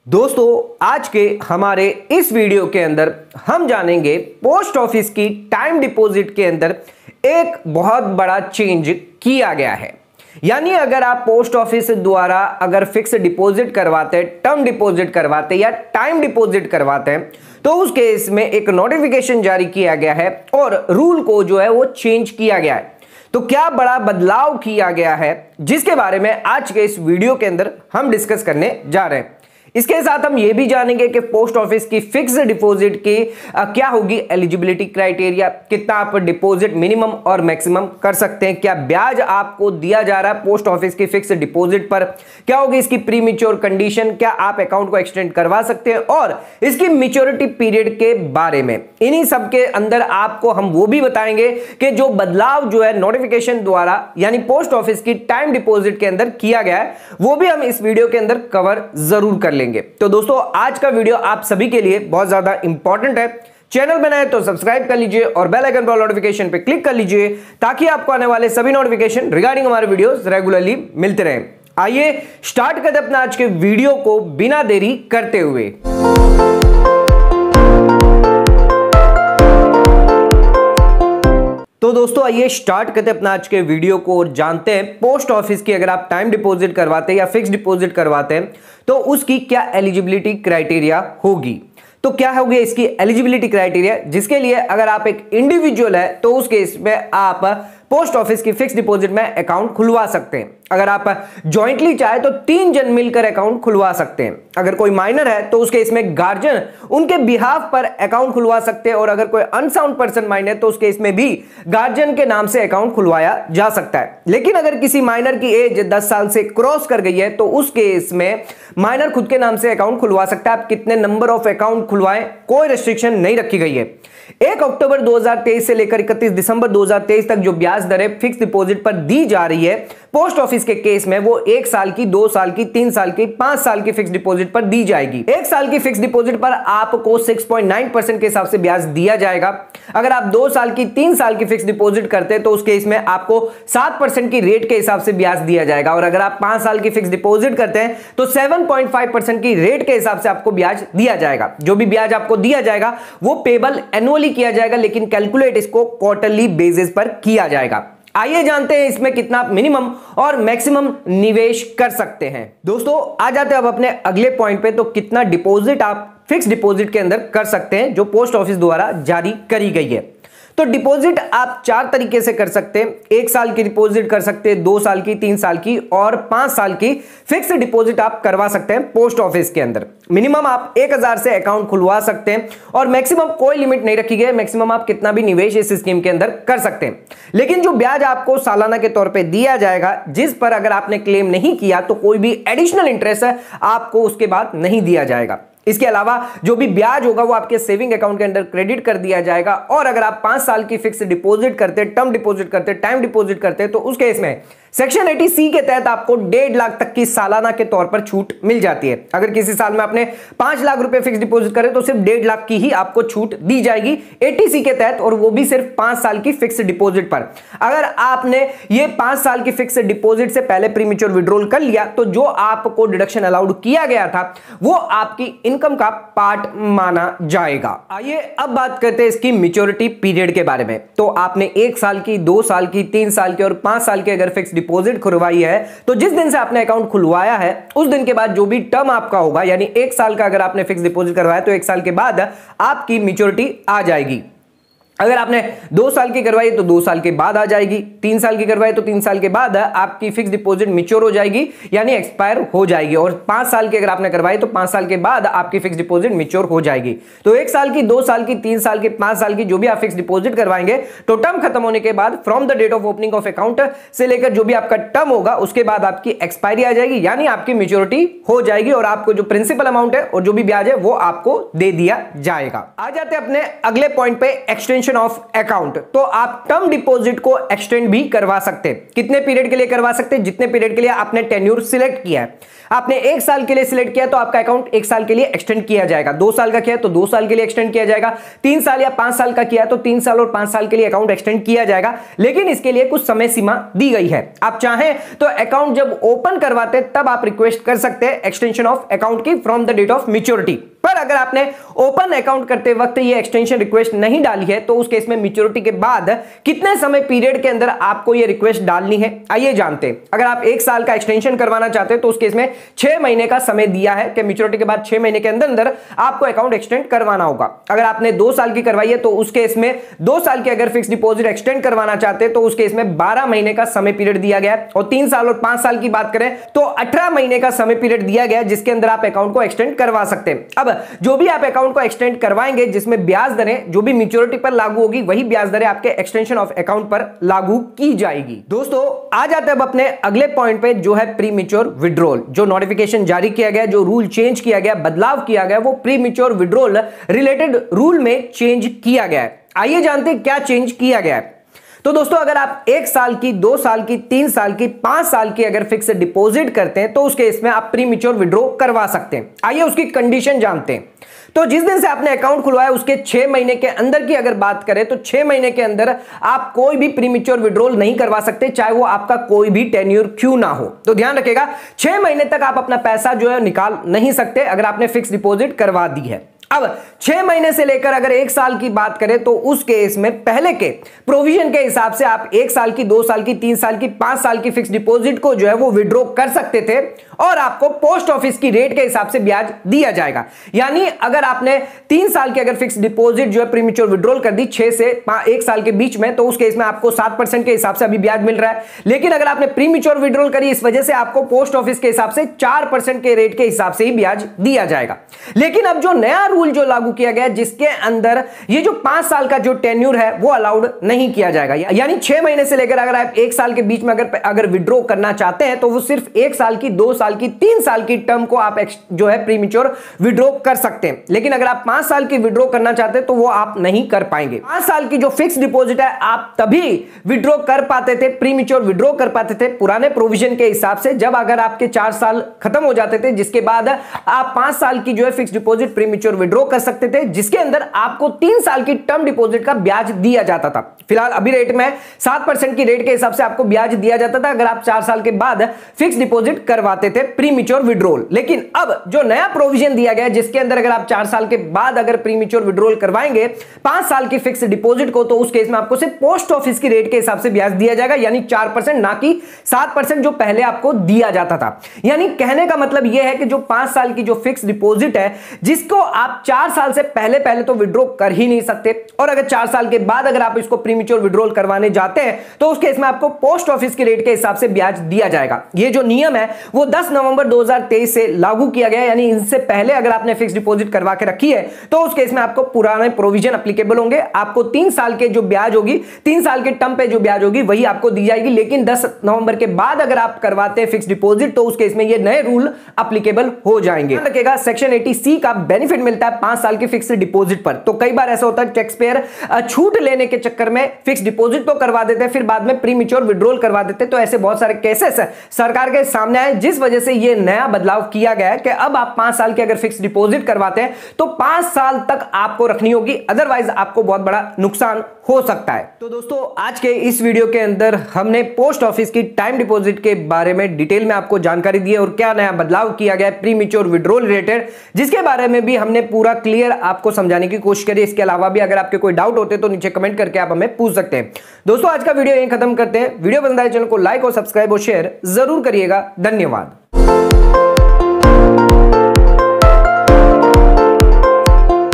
दोस्तों आज के हमारे इस वीडियो के अंदर हम जानेंगे पोस्ट ऑफिस की टाइम डिपॉजिट के अंदर एक बहुत बड़ा चेंज किया गया है। यानी अगर आप पोस्ट ऑफिस द्वारा अगर फिक्स डिपॉजिट करवाते हैं, टर्म डिपॉजिट करवाते हैं या टाइम डिपॉजिट करवाते हैं तो उस केस में एक नोटिफिकेशन जारी किया गया है और रूल को जो है वो चेंज किया गया है। तो क्या बड़ा बदलाव किया गया है जिसके बारे में आज के इस वीडियो के अंदर हम डिस्कस करने जा रहे हैं। इसके साथ हम ये भी जानेंगे कि पोस्ट ऑफिस की फिक्स डिपॉजिट की क्या होगी एलिजिबिलिटी क्राइटेरिया, कितना आप डिपॉजिट मिनिमम और मैक्सिमम कर सकते हैं, क्या ब्याज आपको दिया जा रहा है पोस्ट ऑफिस की फिक्स डिपॉजिट पर, क्या होगी इसकी प्री मैच्योर कंडीशन, क्या आप अकाउंट को एक्सटेंड करवा सकते हैं और इसकी मैच्योरिटी पीरियड के बारे में। इन्हीं सब के अंदर आपको हम वो भी बताएंगे कि जो बदलाव जो है नोटिफिकेशन द्वारा यानी पोस्ट ऑफिस की टाइम डिपॉजिट के अंदर किया गया है वो भी हम इस वीडियो के अंदर कवर जरूर कर लेंगे। तो दोस्तों आज का वीडियो आप सभी के लिए बहुत ज्यादा इंपॉर्टेंट है। चैनल बनाए तो सब्सक्राइब कर लीजिए और बेल आइकन पर नोटिफिकेशन पे क्लिक कर लीजिए ताकि आपको आने वाले सभी नोटिफिकेशन रिगार्डिंग हमारे वीडियोस रेगुलरली मिलते रहें। आइए स्टार्ट करते हैं अपना आज के वीडियो को बिना देरी करते हुए। तो दोस्तों आइए स्टार्ट करते हैं अपना आज के वीडियो को और जानते हैं पोस्ट ऑफिस की अगर आप टाइम डिपॉजिट करवाते हैं या फिक्स डिपॉजिट करवाते हैं तो उसकी क्या एलिजिबिलिटी क्राइटेरिया होगी। तो क्या होगी इसकी एलिजिबिलिटी क्राइटेरिया, जिसके लिए अगर आप एक इंडिविजुअल है तो उस केस में आप पोस्ट ऑफिस की फिक्स डिपॉजिट में अकाउंट खुलवा सकते हैं। अगर आप जॉइंटली चाहे तो 3 जन मिलकर अकाउंट खुलवा सकते हैं। अगर कोई माइनर है तो उसके इसमें गार्जियन उनके बिहाफ पर अकाउंट खुलवा सकते हैं और अगर कोई अनसाउंड पर्सन माइनर तो उसके इसमें भी गार्जियन के नाम से अकाउंट खुलवाया जा सकता है। लेकिन अगर किसी माइनर की एज 10 साल से क्रॉस कर गई है तो उस केस में माइनर खुद के नाम से अकाउंट खुलवा सकता है। आप कितने नंबर ऑफ अकाउंट खुलवाएं कोई रेस्ट्रिक्शन नहीं रखी गई है। 1 अक्टूबर 2023 से लेकर 31 दिसंबर 2023 तक जो ब्याज दरें फिक्स डिपॉजिट पर दी जा रही है पोस्ट ऑफिस के केस में वो 1 साल की, 2 साल की, 3 साल की, 5 साल की फिक्स डिपॉजिट पर दी जाएगी। 1 साल की फिक्स डिपॉजिट पर आपको 6.9% के हिसाब से ब्याज दिया जाएगा। अगर आप 2 साल की, 3 साल की फिक्स डिपॉजिट करते हैं तो उस केस में आपको 7% की रेट के हिसाब से ब्याज दिया जाएगा और अगर आप 5 साल की फिक्स डिपॉजिट करते हैं तो 7.5% की रेट के हिसाब से आपको ब्याज दिया जाएगा। जो भी ब्याज आपको दिया जाएगा वो पेबल एनुअली किया जाएगा लेकिन कैलकुलेट इसको क्वार्टरली बेसिस पर किया जाएगा। आइए जानते हैं इसमें कितना आप मिनिमम और मैक्सिमम निवेश कर सकते हैं। दोस्तों आ जाते हैं अब अपने अगले पॉइंट पे, तो कितना डिपॉजिट आप फिक्स डिपॉजिट के अंदर कर सकते हैं जो पोस्ट ऑफिस द्वारा जारी करी गई है। तो डिपॉजिट आप 4 तरीके से कर सकते हैं। 1 साल की डिपॉजिट कर सकते हैं, 2 साल की, 3 साल की और 5 साल की फिक्स डिपॉजिट आप करवा सकते हैं पोस्ट ऑफिस के अंदर। मिनिमम आप 1000 से अकाउंट खुलवा सकते हैं और मैक्सिमम कोई लिमिट नहीं रखी गई। मैक्सिमम आप कितना भी निवेश इस स्कीम के अंदर कर सकते हैं। लेकिन जो ब्याज आपको सालाना के तौर पे दिया जाएगा जिस पर अगर आपने क्लेम नहीं किया तो कोई भी एडिशनल इंटरेस्ट है आपको उसके बाद नहीं दिया जाएगा। इसके अलावा जो भी ब्याज होगा वो आपके सेविंग अकाउंट के अंदर क्रेडिट कर दिया जाएगा और अगर आप 5 साल की फिक्स डिपॉजिट करते, टर्म डिपॉजिट करते, टाइम डिपॉजिट करते तो उस केस में सेक्शन 80C के तहत आपको 1.5 लाख तक की सालाना के तौर पर छूट मिल जाती है। अगर किसी साल में आपने 5 लाख रुपए फिक्स डिपॉजिट करे तो सिर्फ 1.5 लाख की ही आपको छूट दी जाएगी 80C के तहत और वो भी सिर्फ 5 साल की फिक्स डिपॉजिट पर। अगर आपने ये 5 साल की फिक्स डिपॉजिट से पहले प्रीमेच्योर विड्रॉल कर लिया तो जो आपको डिडक्शन अलाउड किया गया था वो आपकी इनकम का पार्ट माना जाएगा। आइए अब बात करते हैं इसकी मैच्योरिटी पीरियड के बारे में। तो आपने 1 साल की, 2 साल की, 3 साल की और 5 साल की अगर फिक्स डिपॉजिट खुलवाई है तो जिस दिन से आपने अकाउंट खुलवाया है उस दिन के बाद जो भी टर्म आपका होगा यानी 1 साल का अगर आपने फिक्स डिपॉजिट करवाया तो 1 साल के बाद आपकी मैच्योरिटी आ जाएगी। अगर आपने 2 साल की करवाई तो 2 साल के बाद आ जाएगी, 3 साल की करवाई तो 3 साल के बाद आपकी फिक्स डिपॉजिट मैच्योर हो जाएगी यानी एक्सपायर हो जाएगी और 5 साल की अगर आपने करवाई तो 5 साल के बाद आपकी फिक्स डिपॉजिट मैच्योर हो जाएगी। तो 1 साल की, 2 साल की, 3 साल की, 5 साल की जो भी आप फिक्स डिपॉजिट करवाएंगे तो टर्म खत्म होने के बाद from the date of opening of account से लेकर जो भी आपका टर्म होगा उसके बाद आपकी एक्सपायरी आ जाएगी यानी आपकी मैच्योरिटी हो जाएगी और आपको जो प्रिंसिपल अमाउंट है और जो भी ब्याज है वो आपको दे दिया जाएगा। आ जाते हैं अपने अगले पॉइंट पे, एक्सटेंशन एक्सटेंशन ऑफ अकाउंट, तो आप टर्म डिपॉजिट को एक्सटेंड भी करवा सकते हैं। कितने पीरियड के लिए करवा सकते हैं? जितने पीरियड के लिए आपने टेन्योर सिलेक्ट किया है। आपने 1 साल के लिए सिलेक्ट किया तो आपका अकाउंट 1 साल के लिए एक्सटेंड किया जाएगा। 2 साल का किया तो 2 साल के लिए एक्सटेंड किया जाएगा। 3 साल या 5 साल का किया तो 3 साल और 5 साल के लिए अकाउंट एक्सटेंड किया जाएगा। लेकिन इसके लिए कुछ समय सीमा दी गई है। आप चाहें तो अकाउंट जब ओपन करवाते तब आप रिक्वेस्ट कर सकते हैं एक्सटेंशन ऑफ अकाउंट की from the date of maturity. पर अगर आपने ओपन अकाउंट करते वक्त ये एक्सटेंशन रिक्वेस्ट नहीं डाली है तो उस केस में मैच्योरिटी के बाद कितने समय पीरियड के अंदर आपको ये रिक्वेस्ट डालनी है, आइए जानते हैं। अगर आप 1 साल का एक्सटेंशन करवाना चाहते हैं तो उस केस में 6 महीने का समय दिया है कि मैच्योरिटी के बाद 6 महीने के अंदर अंदर आपको अकाउंट एक्सटेंड करवाना होगा। अगर आपने 2 साल की करवाई है तो उस केस में 2 साल की अगर फिक्स डिपॉजिट एक्सटेंड करवाना चाहते हैं तो उस केस में 12 महीने का समय पीरियड दिया गया है। और 3 साल और 5 साल की बात करें तो 18 महीने का समय पीरियड दिया गया जिसके अंदर आप अकाउंट को एक्सटेंड करवा सकते हैं। अब जो भी आप अकाउंट को एक्सटेंड करवाएंगे जिसमें ब्याज दरें जो भी मैच्योरिटी पर लागू होगी वही ब्याज दरें आपके एक्सटेंशन ऑफ अकाउंट पर लागू की जाएगी। दोस्तों आ जाते हैं अब अपने अगले पॉइंट पे जो है प्री मैच्योर विड्रॉल। जो नोटिफिकेशन जारी किया गया, जो रूल चेंज किया गया, बदलाव किया गया, वो pre mature withdrawal related rule में चेंज किया गया है। आइए जानते हैं क्या चेंज किया गया है। तो दोस्तों अगर आप 1 साल की, 2 साल की, 3 साल की, 5 साल की अगर फिक्स डिपॉजिट करते हैं तो उस केस में आप प्री मैच्योर विड्रॉ करवा सकते हैं। आइए उसकी कंडीशन जानते हैं। तो जिस दिन से आपने अकाउंट खुलवाया उसके 6 महीने के अंदर की अगर बात करें तो 6 महीने के अंदर आप कोई भी प्री मैच्योर विड्रॉल नहीं करवा सकते, चाहे वो आपका कोई भी टेन्योर क्यों ना हो। तो ध्यान रखिएगा 6 महीने तक आप अपना पैसा जो है निकाल नहीं सकते अगर आपने फिक्स डिपॉजिट करवा दी है। अब 6 महीने से लेकर अगर 1 साल की बात करें तो उस केस में पहले के प्रोविजन के हिसाब से आप 1 साल की, 2 साल की, 3 साल की, 5 साल की फिक्स डिपॉजिट को जो है वो विड्रॉ कर सकते थे और आपको पोस्ट ऑफिस की रेट के हिसाब से ब्याज दिया जाएगा। यानी अगर आपने 3 साल की अगर फिक्स डिपॉजिट जो है प्री मैच्योर विड्रॉल कर दी 6 से 1 साल के बीच में तो उस केस में आपको 7% के हिसाब से अभी ब्याज मिल रहा है। लेकिन अगर आपने प्री मैच्योर विड्रॉल करी इस वजह से आपको पोस्ट ऑफिस के हिसाब से 4% के रेट के हिसाब से ही ब्याज दिया जाएगा। लेकिन अब जो नया रूल जो लागू किया गया जिसके अंदर ये जो 5 साल का जो टेन्योर है वो अलाउड नहीं किया जाएगा। यानी 6 महीने से लेकर अगर आप 1 साल के बीच में अगर विड्रॉ करना चाहते हैं तो वो सिर्फ 1 साल की, 2 साल की, 3 साल की टर्म को आप जो है प्री मैच्योर विड्रॉ कर सकते हैं। लेकिन अगर आप 5 साल की विड्रॉ करना चाहते हैं तो वो आप नहीं कर पाएंगे। 5 साल की जो फिक्स डिपॉजिट है आप तभी विड्रॉ कर पाते थे, प्री मैच्योर विड्रॉ कर पाते थे पुराने प्रोविजन के हिसाब से जब अगर आपके 4 साल खत्म हो जाते थे, जिसके बाद आप 5 साल की जो है fix deposit pre mature withdraw कर सकते थे जिसके अंदर आपको 3 साल की टर्म डिपॉजिट का ब्याज दिया जाता था। फिलहाल अभी रेट में 7% की रेट के हिसाब से आपको ब्याज दिया जाता था अगर आप 4 साल के बाद फिक्स डिपॉजिट करवाते थे प्री मैच्योर विड्रॉल। लेकिन अब जो नया प्रोविजन दिया गया जिसके अंदर अगर आप 4 साल के बाद अगर प्री मैच्योर विड्रॉल करवाएंगे 5 साल की फिक्स डिपॉजिट को तो उस केस में आपको सिर्फ पोस्ट ऑफिस की रेट के हिसाब से ब्याज दिया जाएगा यानी 4% ना कि 7% जो पहले आपको दिया जाता था। यानी कहने का मतलब यह है कि जो 5 साल की जो फिक्स डिपॉजिट है जिसको आप 4 साल से पहले तो विड्रॉ कर ही नहीं सकते और अगर 4 साल के बाद अगर आप इसको प्री मैच्योर विड्रॉल करवाने जाते हैं तो उस केस में आपको पोस्ट ऑफिस की रेट के हिसाब से ब्याज दिया जाएगा। ये जो नियम है वो 10 नवंबर 2023 से लागू किया गया यानी इनसे पहले अगर आपने फिक्स डिपॉजिट करवा के रखी है तो उस केस में आपको पुराने प्रोविजन एप्लीकेबल होंगे। आपको 3 साल के जो ब्याज होगी, 3 साल के टर्म पे जो ब्याज होगी वही आपको दी जाएगी। लेकिन 10 नवंबर के बाद अगर आप करवाते हैं फिक्स डिपॉजिट तो उस केस में ये नए रूल एप्लीकेबल हो जाएंगे। रखिएगा सेक्शन 80C का बेनिफिट मिलता है 5 साल की फिक्स डिपॉजिट पर। तो कई बार ऐसा होता है टैक्स पेयर छूट लेने के चक्कर में फिक्स डिपॉजिट तो करवा देते हैं फिर बाद में प्री मैच्योर विड्रॉल करवा देते हैं। तो ऐसे बहुत सारे केसेस सरकार के सामने आए जिस वजह से ये नया बदलाव किया गया है कि अब आप 5 साल की अगर फिक्स डिपॉजिट करवाते हैं तो 5 साल तक आपको रखनी होगी, अदरवाइज आपको बहुत बड़ा नुकसान हो सकता है। तो दोस्तों आज के इस वीडियो के अंदर हमने पोस्ट ऑफिस की टाइम डिपॉजिट के बारे में डिटेल में आपको जानकारी दी है और क्या नया बदलाव किया गया है प्री मैच्योर विड्रॉल रिलेटेड जिसके बारे में भी हमने पूरा क्लियर आपको समझाने की कोशिश करी। इसके अलावा भी अगर आपके कोई डाउट होते तो नीचे कमेंट करके आप हमें पूछ सकते हैं। दोस्तों आज का वीडियो यहीं खत्म करते हैं। वीडियो पसंद आए चैनल को लाइक और सब्सक्राइब और शेयर जरूर करिएगा। धन्यवाद।